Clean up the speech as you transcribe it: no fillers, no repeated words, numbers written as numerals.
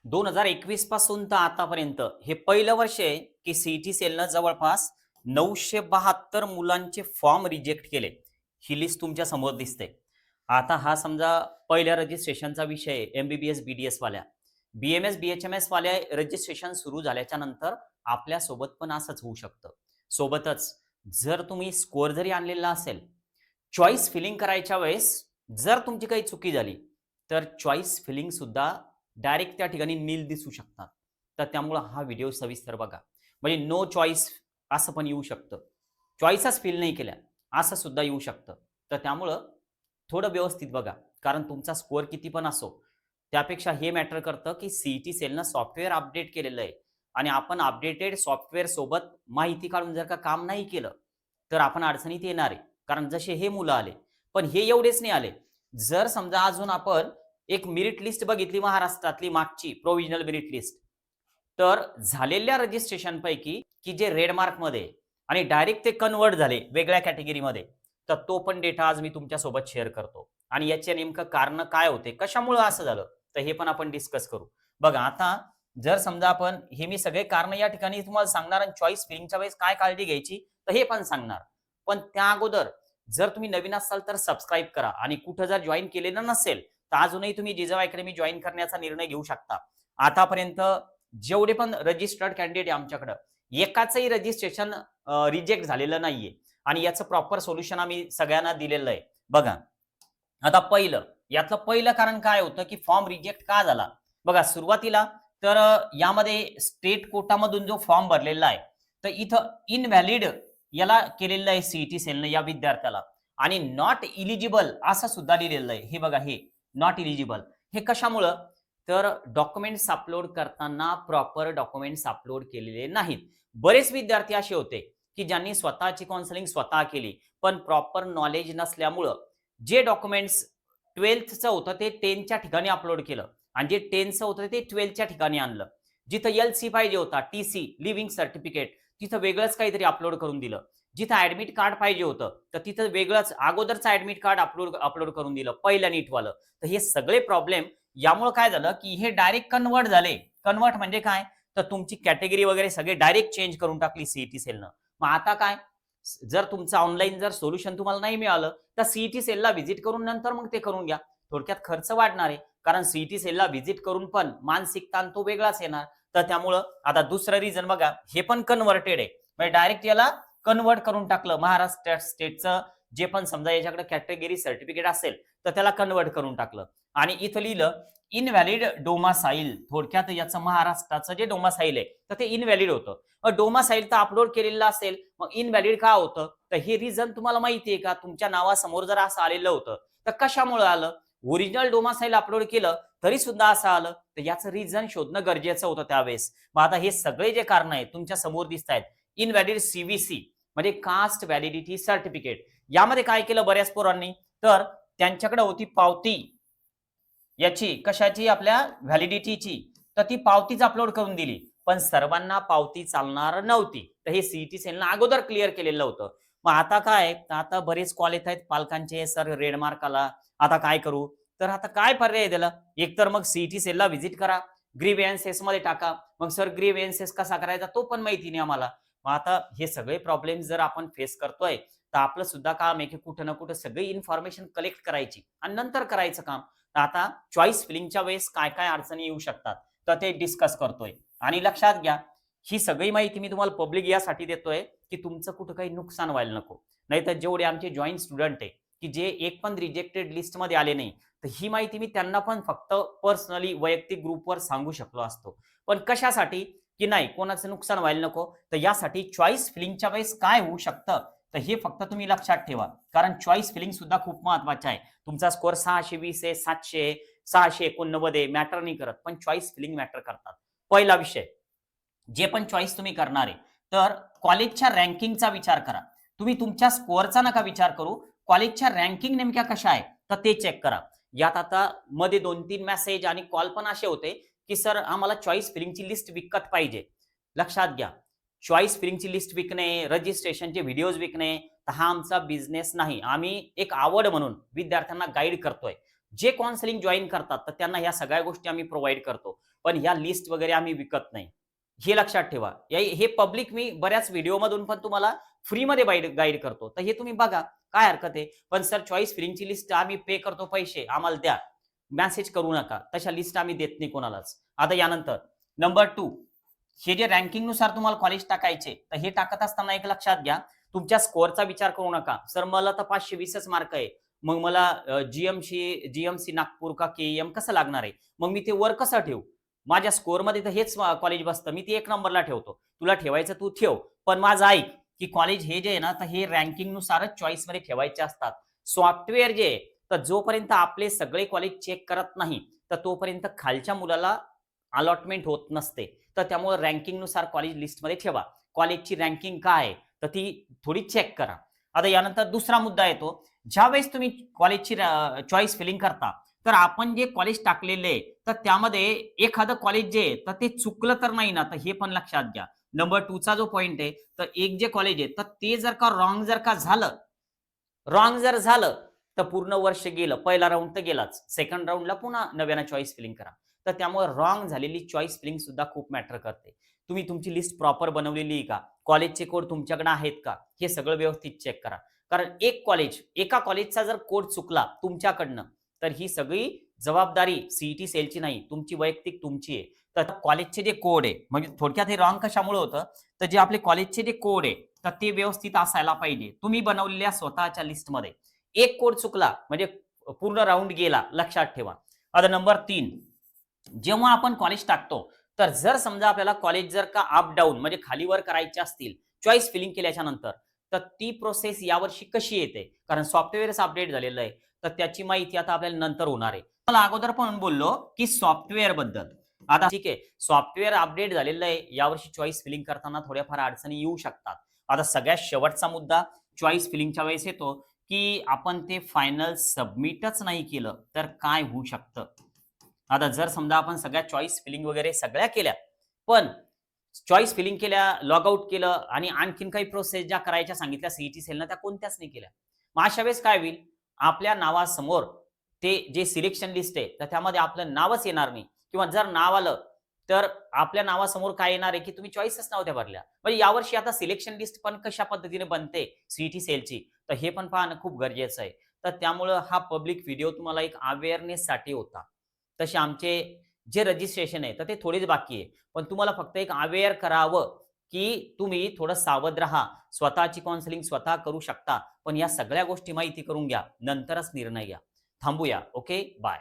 2021 पासून तर आतापर्यंत हे पहिलं वर्ष आहे की सीईटी सेलनं जवळपास 972 मुलांचे फॉर्म रिजेक्ट केले. ही लिस्ट तुमच्या समोर दिसते. आता हा समजा पहिल्या रजिस्ट्रेशनचा विषय आहे, एमबीबीएस बीडीएस वाल्या. बीएमएस बीएचएमएस वाल्या रजिस्ट्रेशन सुरू झाल्याच्या नंतर आपल्या सोबत पण असंच होऊ शकतं. सोबतच जर तुम्ही स्कोअर जरी आणलेला असेल, चॉईस फिलिंग करायच्या वेळेस जर तुमची काही चुकी झाली, तर चॉईस फिलिंग सुद्धा डायरेक्ट त्या ठिकाणी नील दिसू शकतात. तर त्यामुळं हा व्हिडिओ सविस्तर बघा. म्हणजे नो चॉईस असं पण येऊ शकतं. चॉईसच फिल नाही केल्या असं सुद्धा येऊ शकतं. तर त्यामुळं थोडं व्यवस्थित बघा. कारण तुमचा स्कोअर किती पण असो, त्यापेक्षा हे मॅटर करतं की सीईटी सेलनं सॉफ्टवेअर अपडेट केलेलं आहे आणि आपण अपडेटेड सॉफ्टवेअर सोबत माहिती काढून जर का काम नाही केलं, तर आपण अडचणीत येणार आहे. कारण जसे हे मुलं आले, पण हे एवढेच नाही आले. जर समजा अजून आपण एक मेरिट लिस्ट बघितली महाराष्ट्रातली मागची प्रोव्हिजनल मेरिट लिस्ट, तर झालेल्या रजिस्ट्रेशनपैकी की जे रेड मार्कमध्ये आणि डायरेक्ट ते कन्व्हर्ट झाले वेगळ्या कॅटेगरीमध्ये, तर तो पण डेटा आज मी तुमच्यासोबत शेअर करतो. आणि याचे नेमकं कारण काय होते, कशामुळं असं झालं, तर हे पण आपण डिस्कस करू. बघा आता जर समजा आपण हे मी सगळे कारण या ठिकाणी तुम्हाला सांगणार आणि चॉईस फिलिंगच्या वेळेस काय काळजी घ्यायची, तर हे पण सांगणार. पण त्या अगोदर जर तुम्ही नवीन असाल तर सबस्क्राईब करा आणि कुठं जर जॉईन केलेलं नसेल, तर अजूनही तुम्ही जिजाऊ अकॅडमी जॉईन करण्याचा निर्णय घेऊ शकता. आतापर्यंत जेवढे पण रजिस्टर्ड कॅन्डिडेट आहे आमच्याकडं, एकाचंही रजिस्ट्रेशन रिजेक्ट झालेलं नाहीये आणि याचं प्रॉपर सोल्युशन आम्ही सगळ्यांना दिलेलं आहे. बघा, आता यातलं पहिलं कारण काय होतं, की फॉर्म रिजेक्ट का झाला? बघा सुरुवातीला तर यामध्ये स्टेट कोटामधून जो फॉर्म भरलेला आहे, तर इथं इनव्हॅलिड याला केलेलं आहे सीईटी सेलनं या विद्यार्थ्याला आणि नॉट इलिजिबल असं सुद्धा लिहिलेलं आहे. हे बघा हे नॉट इलिजिबल. हे कशामुळं? तर डॉक्युमेंट्स अपलोड करताना प्रॉपर डॉक्युमेंट्स अपलोड केलेले नाहीत. बरेच विद्यार्थी असे होते, की ज्यांनी स्वतःची काउन्सिलिंग स्वतः केली, पण प्रॉपर नॉलेज नसल्यामुळं जे डॉक्युमेंट्स 12thचं होतं ते 10च्या ठिकाणी अपलोड केलं आणि जे 10चं होतं ते 12च्या ठिकाणी आणलं. जिथं एल-सी पाहिजे होता, टी-सी, लिव्हिंग सर्टिफिकेट तिथं वेगळंच काहीतरी अपलोड करून दिलं. जिथं ॲडमिट कार्ड पाहिजे होतं, तर तिथं वेगळंच अगोदरचं ॲडमिट कार्ड अपलोड अपलोड करून दिलं, पहिल्या नीटवालं. तर हे सगळे प्रॉब्लेम यामुळं काय झालं, की हे डायरेक्ट कन्व्हर्ट झाले. कन्व्हर्ट म्हणजे काय? तर तुमची कॅटेगरी वगैरे सगळे डायरेक्ट चेंज करून टाकली सीईटी सेलनं. मग आता काय? जर तुमचं ऑनलाईन जर सोल्युशन तुम्हाला नाही मिळालं, तर सीईटी सेलला व्हिजिट करून नंतर मग ते करून घ्या. थोडक्यात खर्च वाढणार आहे. कारण सीईटी सेलला व्हिजिट करून पण मानसिक ताण तो वेगळाच येणार. तर त्यामुळं आता दुसरं रिझन बघा, हे पण कन्व्हर्टेड आहे. म्हणजे डायरेक्ट याला कन्व्हर्ट करून टाकलं. महाराष्ट्र स्टेटचं जे पण समजा याच्याकडे कॅटेगरी सर्टिफिकेट असेल, तर त्याला कन्व्हर्ट करून टाकलं. आणि इथं लिहिलं इनव्हॅलिड डोमासाईल. थोडक्यात याचं महाराष्ट्राचं जे डोमासाईल आहे, तर ते इनव्हॅलिड होतं. डोमासाईल तर अपलोड केलेलं असेल, मग इनव्हॅलिड का होतं? तर हे रिझन तुम्हाला माहिती आहे का? तुमच्या नावासमोर जर असं आलेलं होतं, तर कशामुळे आलं? ओरिजिनल डोमासाईल अपलोड केलं तरी सुद्धा असं आलं, तर याचं रिझन शोधणं गरजेचं होतं त्यावेळेस. मग आता हे सगळे जे कारण आहेत तुमच्या समोर दिसत आहेत. इनव्हॅलिड सीव्हीसी म्हणजे कास्ट व्हॅलिडिटी सर्टिफिकेट. यामध्ये काय केलं बऱ्याच पोरांनी? तर त्यांच्याकडे होती पावती याची, कशाची? आपल्या व्हॅलिडिटीची. तर ती पावतीच अपलोड करून दिली. पण सर्वांना पावती चालणार नव्हती. तर हे सीईटी सेलनं अगोदर क्लिअर केलेलं होतं. मग आता काय? तर आता बरेच कॉल येत आहेत पालकांचे, "सर रेड मार्क आला, आता काय करू?" तर आता काय पर्याय आहे त्याला? एकतर मग सीईटी सेलला व्हिजिट करा, ग्रीव्हन्सेसमध्ये टाका. मग सर ग्रीव्हन्सेस कसा करायचा तो पण माहिती नाही आम्हाला. मग आता हे सगळे प्रॉब्लेम्स जर आपण फेस करतोय, तर आपलं सुद्धा काम आहे की कुठं ना कुठं सगळी इन्फॉर्मेशन कलेक्ट करायची आणि नंतर करायचं काम. तर आता चॉईस फिलिंगच्या वेळेस काय-काय अडचणी येऊ शकतात, तर ते डिस्कस करतोय. आणि लक्षात घ्या, ही सगळी माहिती मी तुम्हाला पब्लिक यासाठी देतोय, की तुमचं कुठं काही नुकसान व्हायला नको. नाहीतर जेवढे आमचे जॉइंट स्टुडंट आहे, की जे एक पण रिजेक्टेड लिस्टमध्ये आले नाही, तर ही माहिती मी त्यांना पण फक्त पर्सनली वैयक्तिक ग्रुपवर सांगू शकलो असतो. पण कशासाठी? की नाही कोणाचं नुकसान व्हायला नको. तर यासाठी चॉईस फिलिंगच्या वेळेस काय होऊ शकतं, तर हे फक्त तुम्ही लक्षात ठेवा. कारण चॉईस फिलिंग सुद्धा खूप महत्त्वाचं आहे. तुमचा स्कोअर 620 आहे, 700 आहे, 689 आहे, मॅटर नाही करत. पण चॉईस फिलिंग मॅटर करतात. पहिला विषय, जे पण चॉईस तुम्ही करणार आहे, तर कॉलेजच्या रँकिंगचा विचार करा. तुम्ही तुमच्या स्कोअरचा नका विचार करू. कॉलेजच्या रँकिंग नेमक्या कशा आहेत, तर ते चेक करा. यात आता मध्ये 2-3 मेसेज आणि कॉल पण असे होते, की सर आम्हाला चॉईस फिलिंगची लिस्ट विकत पाहिजे. लक्षात घ्या, चॉईस फिलिंगची लिस्ट विकणे, रजिस्ट्रेशनचे व्हिडिओज विकणे, तर हा आमचा बिझनेस नाही. आम्ही एक आवड म्हणून विद्यार्थ्यांना गाईड करतोय. जे काउन्सिलिंग जॉईन करतात तर त्यांना ह्या सगळ्या गोष्टी आम्ही प्रोव्हाइड करतो, पण ह्या लिस्ट वगैरे आम्ही विकत नाही. हे लक्षात ठेवा. हे पब्लिक मी बऱ्याच व्हिडिओमधून पण तुम्हाला फ्रीमध्ये गाईड करतो. तर हे तुम्ही बघा, काय हरकत आहे. पण सर चॉईस फिलिंगची लिस्ट आम्ही पे करतो पैसे, आम्हाला द्या. मेसेज करू नका. तशा लिस्ट आम्ही देत नाही कोणालाच. आता यानंतर नंबर 2, हे जे रँकिंगनुसार तुम्हाला कॉलेज टाकायचे, तर हे टाकत असताना एक लक्षात घ्या, तुमच्या स्कोअरचा विचार करू नका. सर मला तर 520च मार्क आहे. मग मला जीएमसी नागपूर का केईएम कसं लागणार आहे? मग मी ते वर कसं ठेवू? माझ्या स्कोअरमध्ये तर हेच कॉलेज बसतं. मी ते 1 नंबरला ठेवतो. तुला ठेवायचं तू ठेव. पण माझं ऐक, की कॉलेज हे जे आहे ना, तर हे रँकिंगनुसारच चॉईसमध्ये ठेवायचे असतात. सॉफ्टवेअर जे आहे, तर जोपर्यंत आपले सगळे कॉलेज चेक करत नाही, तर तोपर्यंत खालच्या मुलाला अलॉटमेंट होत नसते. तर त्यामुळे रँकिंगनुसार कॉलेज लिस्टमध्ये ठेवा. कॉलेजची रँकिंग काय आहे, तर ती थोडी चेक करा. आता यानंतर दुसरा मुद्दा येतो. ज्यावेळेस तुम्ही कॉलेजची चॉईस फिलिंग करता, तर आपण जे कॉलेज टाकलेले आहे, तर त्यामध्ये एखादं कॉलेज जे आहे, तर ते चुकलं तर नाही ना, तर हे पण लक्षात घ्या. नंबर 2 चा जो पॉइंट आहे, तर एक जे कॉलेज आहे, तर ते जर का रॉंग जर झालं, तर पूर्ण वर्ष गेलं. पहिला राउंड तर गेलाच. सेकंड राउंडला पुन्हा नव्यानं चॉईस फिलिंग करा. तर त्यामुळे रॉंग झालेली चॉईस फिलिंग सुद्धा खूप मॅटर करते. तुम्ही तुमची लिस्ट प्रॉपर बनवलेली आहे का? कॉलेजचे कोड तुमच्याकडे आहेत का? हे सगळं व्यवस्थित चेक करा. कारण एका कॉलेजचा जर कोड चुकला तुमच्याकडनं, तर ही सगळी जबाबदारी सीईटी सेलची नाही, तुमची वैयक्तिक तुमची आहे. तर कॉलेजचे जे कोड आहे, म्हणजे थोडक्यात हे रॉंग कशामुळे होतं, तर जे आपले कॉलेजचे जे कोड आहे, तर ते व्यवस्थित असायला पाहिजे. तुम्ही बनवलेल्या स्वतःच्या लिस्टमध्ये एक कोड चुकला म्हणजे पूर्ण राउंड गेला, लक्षात ठेवा. आता नंबर 3, जेव्हा आपण कॉलेज टाकतो, तर जर समजा आपल्याला कॉलेज जर का अप डाउन म्हणजे खाली-वर करायचे असतील, चॉईस फिलिंग केल्याच्या नंतर, तर ती प्रोसेस यावर्षी कशी येते? कारण सॉफ्टवेअरच अपडेट झालेलं आहे, तर त्याची माहिती आता आपल्याला नंतर होणार आहे. मला अगोदर पण बोललो, की सॉफ्टवेअरबद्दल. आता ठीक आहे, सॉफ्टवेअर अपडेट झालेलं आहे, यावर्षी चॉईस फिलिंग करताना थोड्याफार अडचणी येऊ शकतात. आता सगळ्यात शेवटचा मुद्दा चॉईस फिलिंगच्या वेळेस येतो, की आपण ते फायनल सबमिटच नाही केलं, तर काय होऊ शकतं? आता जर समजा आपण सगळ्या चॉईस फिलिंग वगैरे सगळ्या केल्या, पण चॉईस फिलिंग केल्या, लॉग आउट केलं आणि आणखीन काही प्रोसेस ज्या करायच्या सांगितल्या सीईटी सेलनं त्या कोणत्याच नाही केल्या. मग अशा वेळेस काय होईल? आपल्या नावासमोर ते जे सिलेक्शन लिस्ट आहे, तर त्यामध्ये आपलं नावच येणार नाही किंवा जर नाव आलं, तर आपल्या नावासमोर काय येणार आहे, की तुम्ही चॉईसच नव्हत्या भरल्या. म्हणजे यावर्षी आता सिलेक्शन लिस्ट पण कशा पद्धतीने बनते सीईटी सेलची, तर हे पण पाहणं खूप गरजेचं आहे. तर त्यामुळं हा पब्लिक व्हिडिओ तुम्हाला एक अवेअरनेससाठी होता. तसे आमचे जे रजिस्ट्रेशन आहे, तर ते थोडेच बाकी आहे. पण तुम्हाला फक्त एक अवेअर करावं, की तुम्ही थोडं सावध राहा. स्वतःची काउन्सिलिंग स्वतः करू शकता. पण या सगळ्या गोष्टी माहिती करून घ्या. नंतरच निर्णय घ्या. थांबूया. ओके. बाय.